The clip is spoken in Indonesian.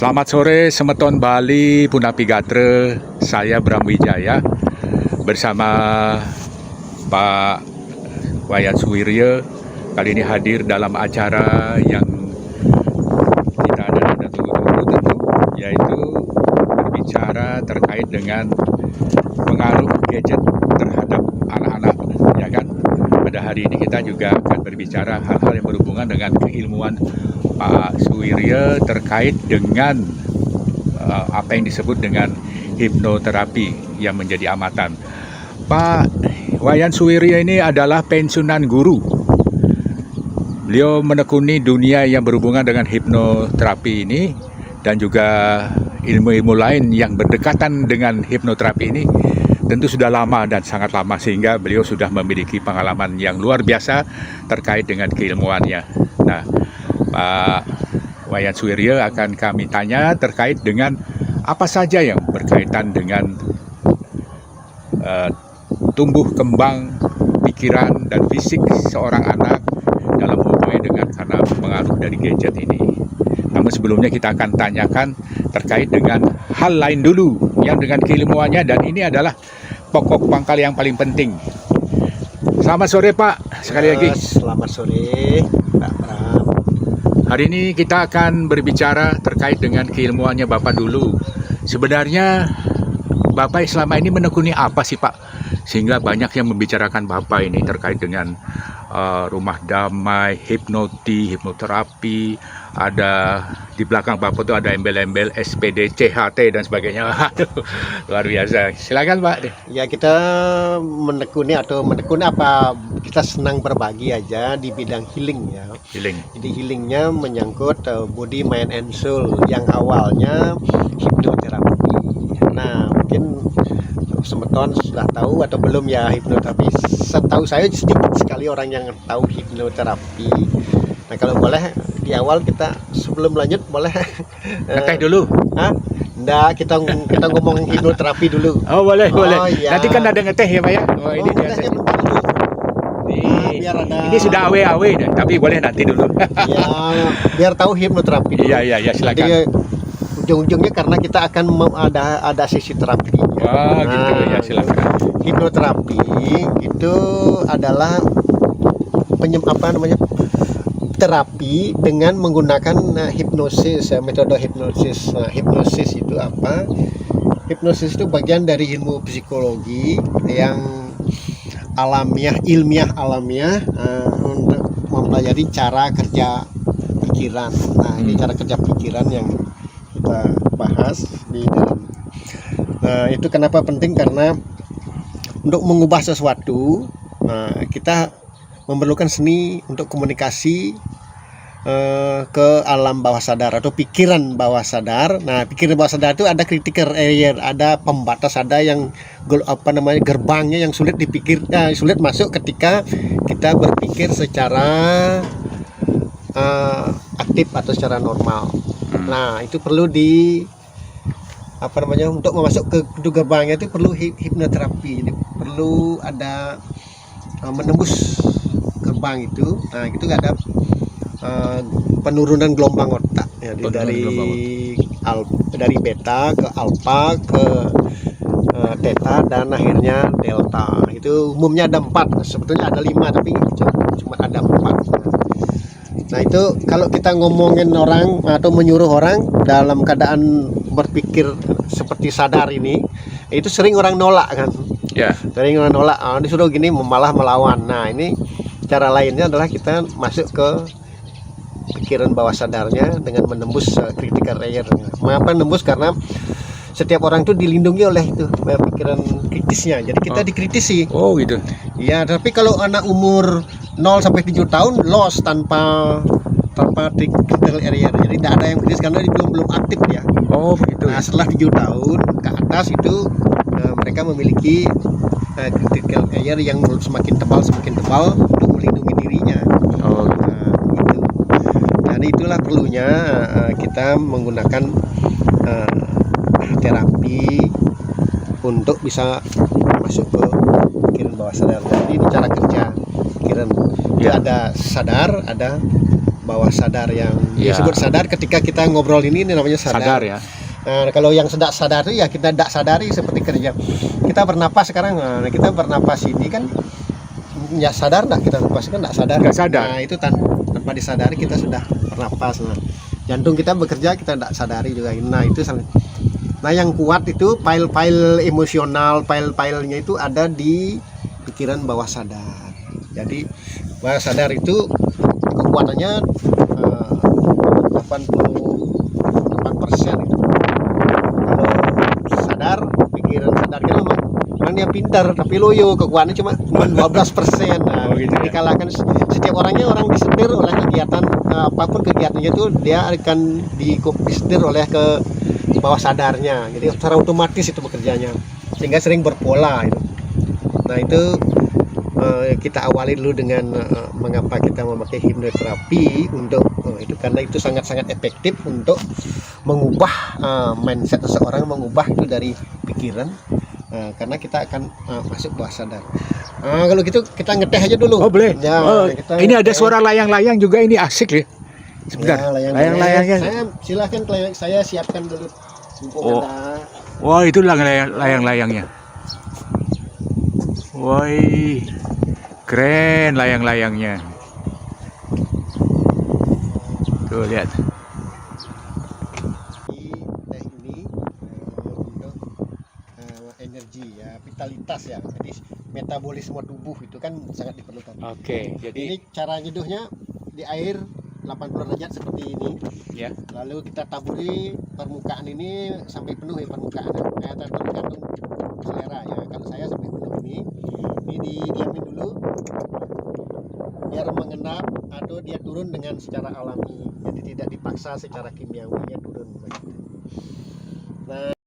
Selamat sore Semeton Bali Punapi Gatre. Saya Bram Wijaya bersama Pak Wayan Suwiryo. Kali ini hadir dalam acara yang kita ada tunggu-tunggu tentu, yaitu berbicara terkait dengan pengaruh gadget terhadap anak-anak, ya kan? Pada hari ini kita juga akan berbicara hal-hal yang berhubungan dengan keilmuan Pak Suwiryo terkait dengan apa yang disebut dengan hipnoterapi yang menjadi amatan. Pak Wayan Suwiryo ini adalah pensiunan guru. Beliau menekuni dunia yang berhubungan dengan hipnoterapi ini dan juga ilmu-ilmu lain yang berdekatan dengan hipnoterapi ini tentu sudah lama dan sangat lama, sehingga beliau sudah memiliki pengalaman yang luar biasa terkait dengan keilmuannya. Nah, Pak Wayan Suwiryo akan kami tanya terkait dengan apa saja yang berkaitan dengan tumbuh kembang pikiran dan fisik seorang anak dalam hubungannya dengan karena pengaruh dari gadget ini. Namun sebelumnya kita akan tanyakan terkait dengan hal lain dulu yang dengan keilmuannya, dan ini adalah pokok pangkal yang paling penting. Selamat sore Pak, sekali lagi. Selamat sore Pak Bram. Hari ini kita akan berbicara terkait dengan keilmuannya Bapak dulu. Sebenarnya Bapak selama ini menekuni apa sih Pak? Sehingga banyak yang membicarakan Bapak ini terkait dengan rumah damai, hipnoterapi, ada di belakang Bapak itu ada embel-embel SPD, CHT dan sebagainya. Luar biasa. Silakan Pak. Ya, kita menekuni apa, kita senang berbagi aja di bidang healing ya. Healing. Jadi healingnya menyangkut body, mind, and soul yang awalnya hipnoterapi. Nah, mungkin Semeton sudah tahu atau belum ya hipnoterapi. Setahu saya sedikit sekali orang yang tahu hipnoterapi. Nah, kalau boleh di awal kita sebelum lanjut boleh ngeteh dulu. Enggak, kita ngomong hipnoterapi dulu. Oh, boleh. Iya. Nanti kan ada ngeteh ya Pak ya. Ini ngetehnya bentar dulu. Biar ada. Ini sudah awe-awe deh, tapi boleh nanti dulu. Ya, biar tahu hipnoterapi dulu. Iya, silakan. Jadi ujung-ujungnya karena kita akan ada sesi terapi. Gitu ya, silakan. Hipnoterapi itu adalah terapi dengan menggunakan hipnosis, metode hipnosis. Hipnosis itu apa? Hipnosis itu bagian dari ilmu psikologi yang ilmiah alamiah untuk mempelajari cara kerja pikiran. Nah, ini cara kerja pikiran yang kita bahas di dalam. Nah, itu kenapa penting, karena untuk mengubah sesuatu kita memerlukan seni untuk komunikasi ke alam bawah sadar atau pikiran bawah sadar. Nah, pikiran bawah sadar itu ada critical area, ada pembatas, ada yang gerbangnya yang sulit sulit masuk ketika kita berpikir secara aktif atau secara normal. Nah, itu perlu untuk masuk ke gerbangnya itu perlu hipnoterapi. Jadi perlu ada menembus gerbang itu. Nah, itu nggak ada penurunan gelombang otak ya, dari beta ke alfa ke theta dan akhirnya delta. Itu umumnya ada 4, sebetulnya ada 5 tapi cuma ada 4. Nah, itu kalau kita ngomongin orang atau menyuruh orang dalam keadaan berpikir seperti sadar ini, itu sering orang nolak kan. Ya. Sering orang nolak, disuruh gini malah melawan. Nah, ini cara lainnya adalah kita masuk ke pikiran bawah sadarnya dengan menembus critical layer. Mengapa nembus? Karena setiap orang itu dilindungi oleh itu pikiran kritisnya. Jadi kita dikritisi. Oh, gitu. Ya, tapi kalau anak umur 0 sampai 7 tahun lost tanpa critical area. Jadi tidak ada yang kritis karena dia belum aktif ya. Oh, begitu. Nah, setelah 7 tahun ke atas itu mereka memiliki critical area yang semakin tebal untuk melindungi dirinya. Oh, gitu. Gitu. Dan itulah perlunya kita menggunakan terapi untuk bisa masuk ke pikiran bawah sadar. Jadi ini cara kerja pikiran. Ya. Ada sadar, ada bawah sadar yang Ya. disebut sadar ketika kita ngobrol ini namanya Sadar ya. Nah, kalau yang tidak sadar itu ya kita tidak sadari seperti kerja. Kita bernapas sekarang, nah, kita bernapas ini kan ya sadar nggak kita bernapas kan nggak sadar. Nggak sadar. Nah itu tanpa disadari kita sudah bernapas. Nah, jantung kita bekerja kita tidak sadari juga. Nah itu nah yang kuat itu file-file emosional, file-filenya itu ada di pikiran bawah sadar. Jadi bawah sadar itu kekuatannya 88% itu. Kalau sadar, pikiran sadar kan memang dia pintar tapi loyo, kekuatannya cuma 12%. Nah, Oh, gitu ya. dikalahkan setiap orangnya orang disetir oleh kegiatan apapun kegiatannya itu dia akan disetir oleh ke bawah sadarnya. Jadi secara otomatis itu bekerjanya sehingga sering berpola itu. Nah, itu kita awali dulu dengan mengapa kita memakai hipnoterapi untuk itu karena itu sangat-sangat efektif untuk mengubah mindset seseorang, mengubah itu dari pikiran karena kita akan masuk bawah sadar. Kalau gitu kita ngeteh aja dulu. Oh boleh. Ya, Oh, kita ini ada ngeteh. suara layang-layang juga, ini asik ya. Sebentar. Ya, Layang-layangnya. Saya silahkan saya siapkan dulu. Oh. Wah, itu layang-layangnya. Woi, keren layang-layangnya. Tuh lihat. Teh ini untuk energi ya, vitalitas ya. Jadi metabolisme tubuh itu kan sangat diperlukan. Oke, Ini jadi cara nyeduhnya di air 80 derajat seperti ini. ya. Lalu kita taburi permukaan ini sampai penuh ya permukaan. Tergantung selera ya. Kalau saya sampai penuh ini didiamin dulu biar mengenap atau dia turun dengan secara alami. Jadi tidak dipaksa secara kimiawi, ya turun. Nah,